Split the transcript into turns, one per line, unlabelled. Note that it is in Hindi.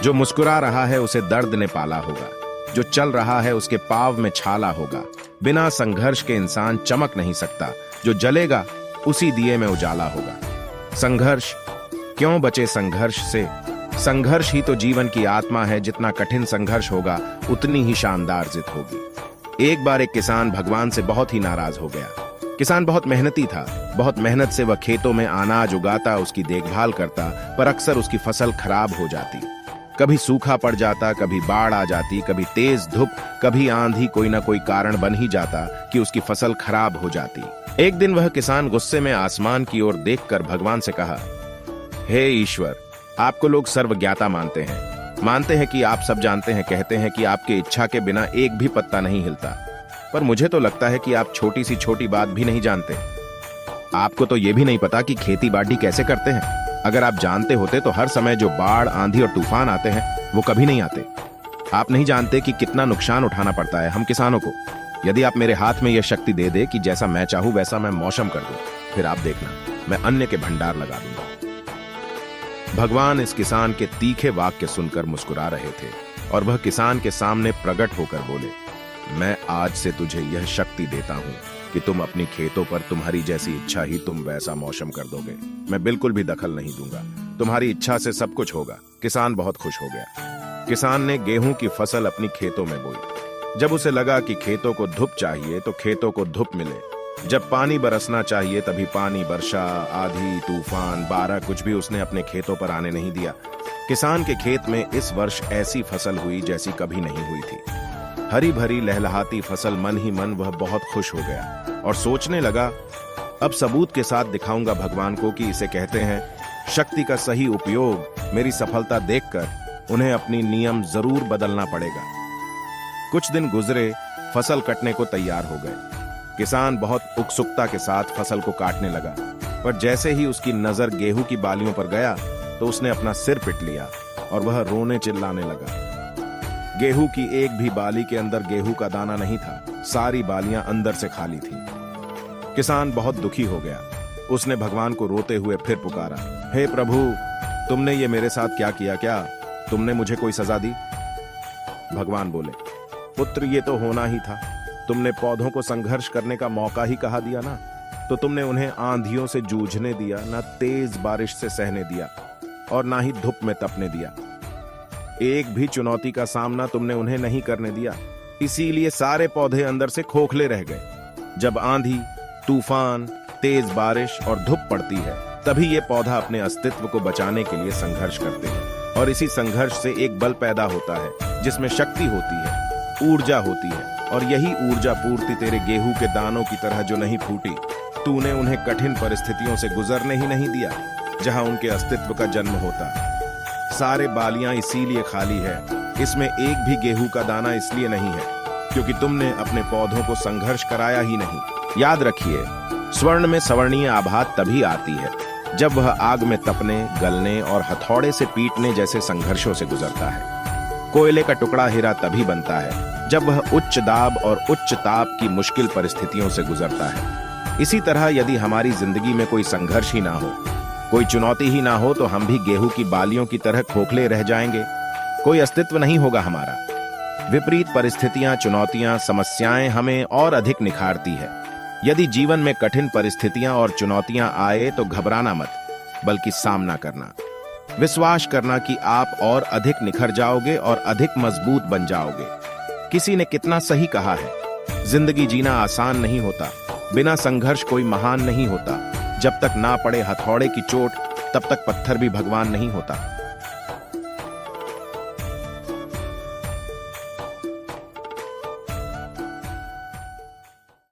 जो मुस्कुरा रहा है उसे दर्द ने पाला होगा, जो चल रहा है उसके पाँव में छाला होगा। बिना संघर्ष के इंसान चमक नहीं सकता, जो जलेगा उसी दिए में उजाला होगा। संघर्ष क्यों बचे संघर्ष से? संघर्ष ही तो जीवन की आत्मा है। जितना कठिन संघर्ष होगा उतनी ही शानदार जीत होगी। एक बार एक किसान भगवान से बहुत ही नाराज हो गया। किसान बहुत मेहनती था। बहुत मेहनत से वह खेतों में अनाज उगाता, उसकी देखभाल करता, पर अक्सर उसकी फसल खराब हो जाती। कभी सूखा पड़ जाता, कभी बाढ़ आ जाती, कभी तेज धूप, कभी आंधी, कोई ना कोई कारण बन ही जाता कि उसकी फसल खराब हो जाती। एक दिन वह किसान गुस्से में आसमान की ओर देखकर भगवान से कहा, हे ईश्वर, आपको लोग सर्वज्ञाता मानते हैं कि आप सब जानते हैं, कहते हैं कि आपके इच्छा के बिना एक भी पत्ता नहीं हिलता, पर मुझे तो लगता है कि आप छोटी सी छोटी बात भी नहीं जानते। आपको तो यह भी नहीं पता कि खेती बाड़ी कैसे करते हैं। अगर आप जानते होते तो हर समय जो बाढ़, आंधी और तूफान आते हैं वो कभी नहीं आते। आप नहीं जानते कि कितना नुकसान उठाना पड़ता है हम किसानों को। यदि आप मेरे हाथ में यह शक्ति दे दे कि जैसा मैं चाहूं वैसा मैं मौसम कर दूं, फिर आप देखना, मैं अन्न के भंडार लगा दूंगा। भगवान इस किसान के तीखे वाक्य सुनकर मुस्कुरा रहे थे और वह किसान के सामने प्रकट होकर बोले, मैं आज से तुझे यह शक्ति देता हूं कि तुम अपनी खेतों पर तुम्हारी जैसी इच्छा ही तुम वैसा मौसम कर दोगे। मैं बिल्कुल भी दखल नहीं दूंगा, तुम्हारी इच्छा से सब कुछ होगा। किसान बहुत खुश हो गया। किसान ने गेहूं की फसल अपनी खेतों में बोई। जब उसे लगा कि खेतों को धूप चाहिए तो खेतों को धूप मिले। जब पानी बरसना चाहिए तभी पानी, वर्षा, आंधी, तूफान, बाढ़, कुछ भी उसने अपने खेतों पर आने नहीं दिया। किसान के खेत में इस वर्ष ऐसी फसल हुई जैसी कभी नहीं हुई थी। हरी भरी लहलहाती फसल। मन ही मन वह बहुत खुश हो गया और सोचने लगा, अब सबूत के साथ दिखाऊंगा भगवान को कि इसे कहते हैं शक्ति का सही उपयोग। मेरी सफलता देखकर उन्हें अपनी नियम जरूर बदलना पड़ेगा। कुछ दिन गुजरे, फसल कटने को तैयार हो गए। किसान बहुत उत्सुकता के साथ फसल को काटने लगा, पर जैसे ही उसकी नजर गेहूं की बालियों पर गया तो उसने अपना सिर पीट लिया और वह रोने चिल्लाने लगा। गेहूं की एक भी बाली के अंदर गेहूं का दाना नहीं था। सारी बालियां अंदर से खाली थीं। किसान बहुत दुखी हो गया। उसने भगवान को रोते हुए फिर पुकारा, हे प्रभु, तुमने ये मेरे साथ क्या किया? क्या तुमने मुझे कोई सजा दी? भगवान बोले, पुत्र, ये तो होना ही था। तुमने पौधों को संघर्ष करने का मौका ही कहा दिया ना, तो तुमने उन्हें आंधियों से जूझने दिया, ना तेज बारिश से सहने दिया और ना ही धूप में तपने दिया। एक भी चुनौती का सामना तुमने उन्हें नहीं करने दिया। इसीलिए सारे पौधे अंदर से खोखले रह गए। जब आंधी, तूफान, तेज बारिश और धूप पड़ती है तभी ये पौधा अपने अस्तित्व को बचाने के लिए संघर्ष करते हैं और इसी संघर्ष से एक बल पैदा होता है जिसमें शक्ति होती है, ऊर्जा होती है। और यही ऊर्जा पूर्ति तेरे गेहूं के दानों की तरह जो नहीं फूटी, तूने उन्हें कठिन परिस्थितियों से गुजरने ही नहीं दिया जहां उनके अस्तित्व का जन्म होता। सारे बालियां इसीलिए खाली है, इसमें एक भी गेहूं का दाना इसलिए नहीं है क्योंकि तुमने अपने पौधों को संघर्ष कराया ही नहीं। याद रखिए, स्वर्ण में सवर्णीय आभा तभी आती है जब वह आग में तपने, गलने और हथौड़े से पीटने जैसे संघर्षों से गुजरता है। कोयले का टुकड़ा हीरा तभी बनता है जब वह उच्च दाब और उच्च ताप की मुश्किल परिस्थितियों से गुजरता है। इसी तरह यदि हमारी जिंदगी में कोई संघर्ष ही ना हो, कोई चुनौती ही ना हो, तो हम भी गेहूं की बालियों की तरह खोखले रह जाएंगे। कोई अस्तित्व नहीं होगा हमारा। विपरीत परिस्थितियां, चुनौतियां, समस्याएं हमें और अधिक निखारती है। यदि जीवन में कठिन परिस्थितियां और चुनौतियां आए तो घबराना मत, बल्कि सामना करना। विश्वास करना कि आप और अधिक निखर जाओगे और अधिक मजबूत बन जाओगे। किसी ने कितना सही कहा है, जिंदगी जीना आसान नहीं होता। बिना संघर्ष कोई महान नहीं होता। जब तक ना पड़े हथौड़े की चोट, तब तक पत्थर भी भगवान नहीं होता।